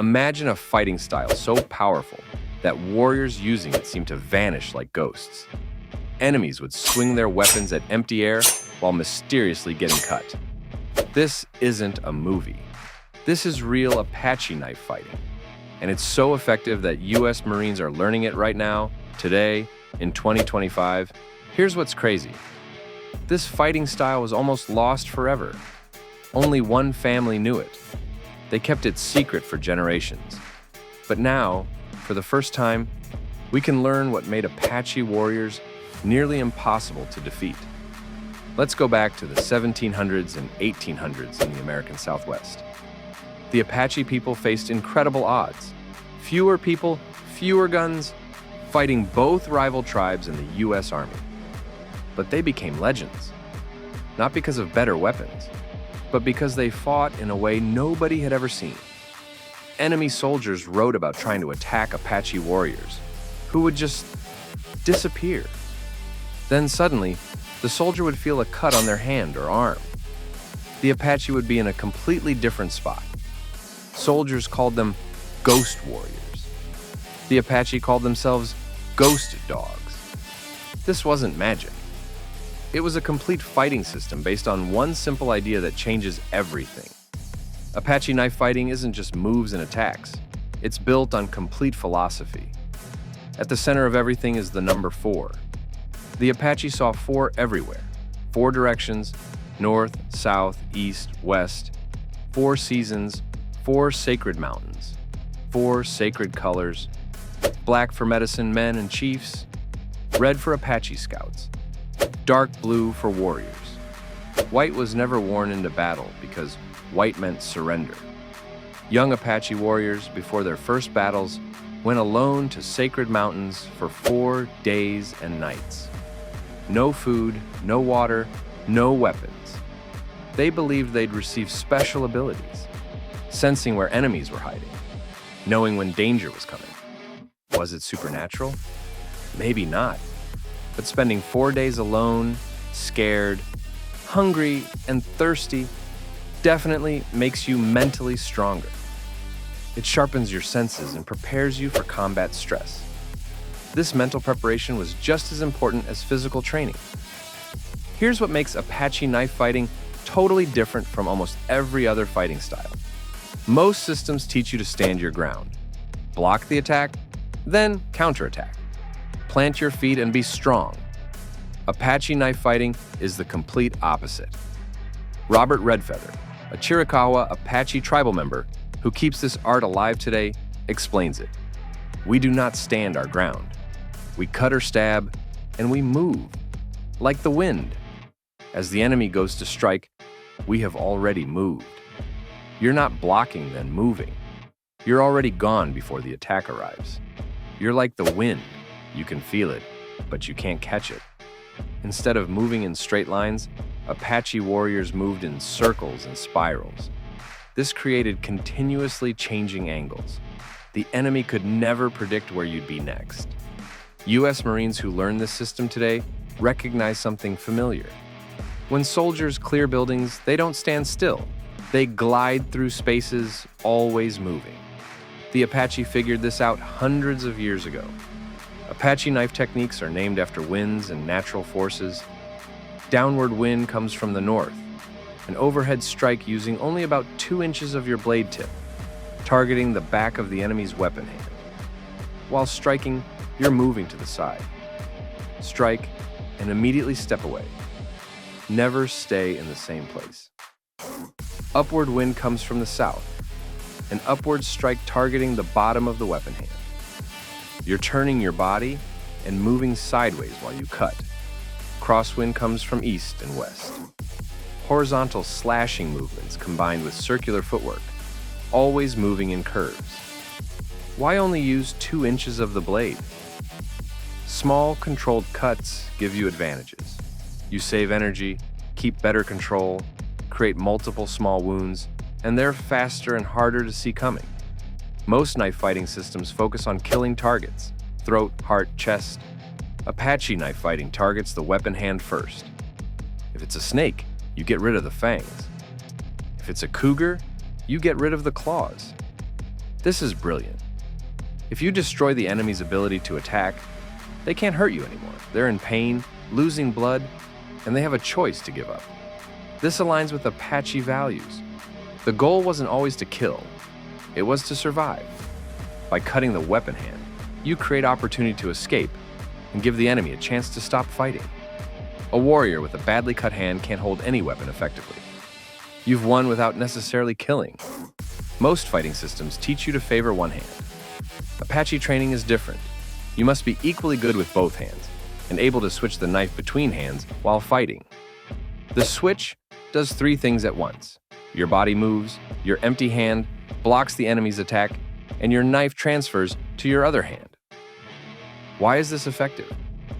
Imagine a fighting style so powerful that warriors using it seemed to vanish like ghosts. Enemies would swing their weapons at empty air while mysteriously getting cut. This isn't a movie. This is real Apache knife fighting. And it's so effective that US Marines are learning it right now, today, in 2025. Here's what's crazy. This fighting style was almost lost forever. Only one family knew it. They kept it secret for generations. But now, for the first time, we can learn what made Apache warriors nearly impossible to defeat. Let's go back to the 1700s and 1800s in the American Southwest. The Apache people faced incredible odds. Fewer people, fewer guns, fighting both rival tribes in the US Army. But they became legends, not because of better weapons, but because they fought in a way nobody had ever seen. Enemy soldiers wrote about trying to attack Apache warriors, who would just disappear. Then suddenly, the soldier would feel a cut on their hand or arm. The Apache would be in a completely different spot. Soldiers called them ghost warriors. The Apache called themselves ghost dogs. This wasn't magic. It was a complete fighting system based on one simple idea that changes everything. Apache knife fighting isn't just moves and attacks. It's built on complete philosophy. At the center of everything is the number 4. The Apache saw 4 everywhere. 4 directions, north, south, east, west. 4 seasons, 4 sacred mountains. 4 sacred colors. Black for medicine men and chiefs. Red for Apache scouts. Dark blue for warriors. White was never worn into battle because white meant surrender. Young Apache warriors, before their first battles, went alone to sacred mountains for 4 days and nights. No food, no water, no weapons. They believed they'd receive special abilities, sensing where enemies were hiding, knowing when danger was coming. Was it supernatural? Maybe not. But spending 4 days alone, scared, hungry, and thirsty definitely makes you mentally stronger. It sharpens your senses and prepares you for combat stress. This mental preparation was just as important as physical training. Here's what makes Apache knife fighting totally different from almost every other fighting style. Most systems teach you to stand your ground, block the attack, then counterattack. Plant your feet and be strong. Apache knife fighting is the complete opposite. Robert Redfeather, a Chiricahua Apache tribal member who keeps this art alive today, explains it. We do not stand our ground. We cut or stab, and we move, like the wind. As the enemy goes to strike, we have already moved. You're not blocking, then moving. You're already gone before the attack arrives. You're like the wind. You can feel it, but you can't catch it. Instead of moving in straight lines, Apache warriors moved in circles and spirals. This created continuously changing angles. The enemy could never predict where you'd be next. US Marines who learn this system today recognize something familiar. When soldiers clear buildings, they don't stand still. They glide through spaces, always moving. The Apache figured this out hundreds of years ago. Apache knife techniques are named after winds and natural forces. Downward wind comes from the north. An overhead strike using only about 2 inches of your blade tip, targeting the back of the enemy's weapon hand. While striking, you're moving to the side. Strike and immediately step away. Never stay in the same place. Upward wind comes from the south. An upward strike targeting the bottom of the weapon hand. You're turning your body and moving sideways while you cut. Crosswind comes from east and west. Horizontal slashing movements combined with circular footwork, always moving in curves. Why only use 2 inches of the blade? Small, controlled cuts give you advantages. You save energy, keep better control, create multiple small wounds, and they're faster and harder to see coming. Most knife fighting systems focus on killing targets, throat, heart, chest. Apache knife fighting targets the weapon hand first. If it's a snake, you get rid of the fangs. If it's a cougar, you get rid of the claws. This is brilliant. If you destroy the enemy's ability to attack, they can't hurt you anymore. They're in pain, losing blood, and they have a choice to give up. This aligns with Apache values. The goal wasn't always to kill, it was to survive. By cutting the weapon hand, you create opportunity to escape and give the enemy a chance to stop fighting. A warrior with a badly cut hand can't hold any weapon effectively. You've won without necessarily killing. Most fighting systems teach you to favor one hand. Apache training is different. You must be equally good with both hands and able to switch the knife between hands while fighting. The switch does three things at once. Your body moves, your empty hand blocks the enemy's attack, and your knife transfers to your other hand. Why is this effective?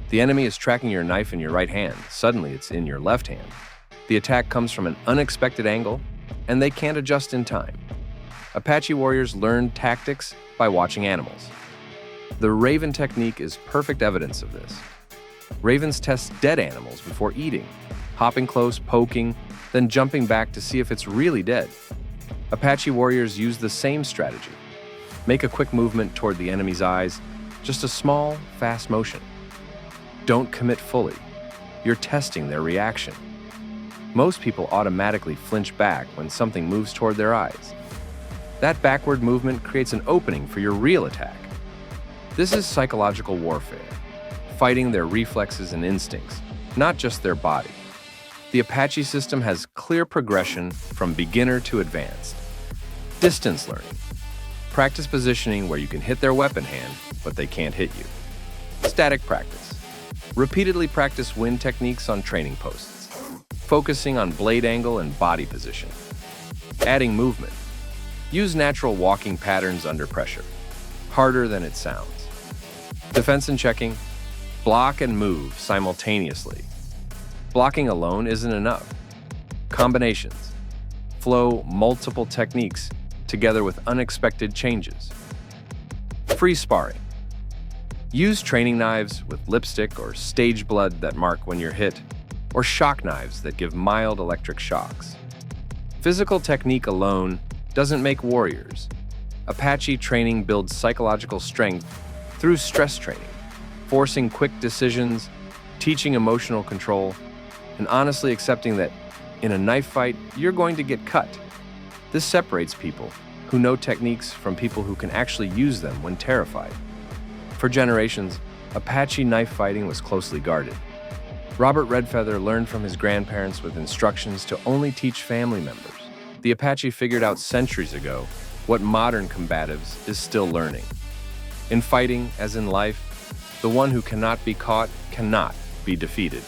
The enemy is tracking your knife in your right hand. Suddenly, it's in your left hand. The attack comes from an unexpected angle, and they can't adjust in time. Apache warriors learn tactics by watching animals. The raven technique is perfect evidence of this. Ravens test dead animals before eating, hopping close, poking, then jumping back to see if it's really dead. Apache warriors use the same strategy. Make a quick movement toward the enemy's eyes, just a small, fast motion. Don't commit fully. You're testing their reaction. Most people automatically flinch back when something moves toward their eyes. That backward movement creates an opening for your real attack. This is psychological warfare, fighting their reflexes and instincts, not just their body. The Apache system has clear progression from beginner to advanced. Distance learning. Practice positioning where you can hit their weapon hand, but they can't hit you. Static practice. Repeatedly practice wind techniques on training posts, focusing on blade angle and body position. Adding movement. Use natural walking patterns under pressure, harder than it sounds. Defense and checking. Block and move simultaneously. Blocking alone isn't enough. Combinations. Flow multiple techniques together with unexpected changes. Free sparring. Use training knives with lipstick or stage blood that mark when you're hit, or shock knives that give mild electric shocks. Physical technique alone doesn't make warriors. Apache training builds psychological strength through stress training, forcing quick decisions, teaching emotional control, and honestly accepting that in a knife fight, you're going to get cut. This separates people who know techniques from people who can actually use them when terrified. For generations, Apache knife fighting was closely guarded. Robert Redfeather learned from his grandparents with instructions to only teach family members. The Apache figured out centuries ago what modern combatives is still learning. In fighting, as in life, the one who cannot be caught cannot be defeated.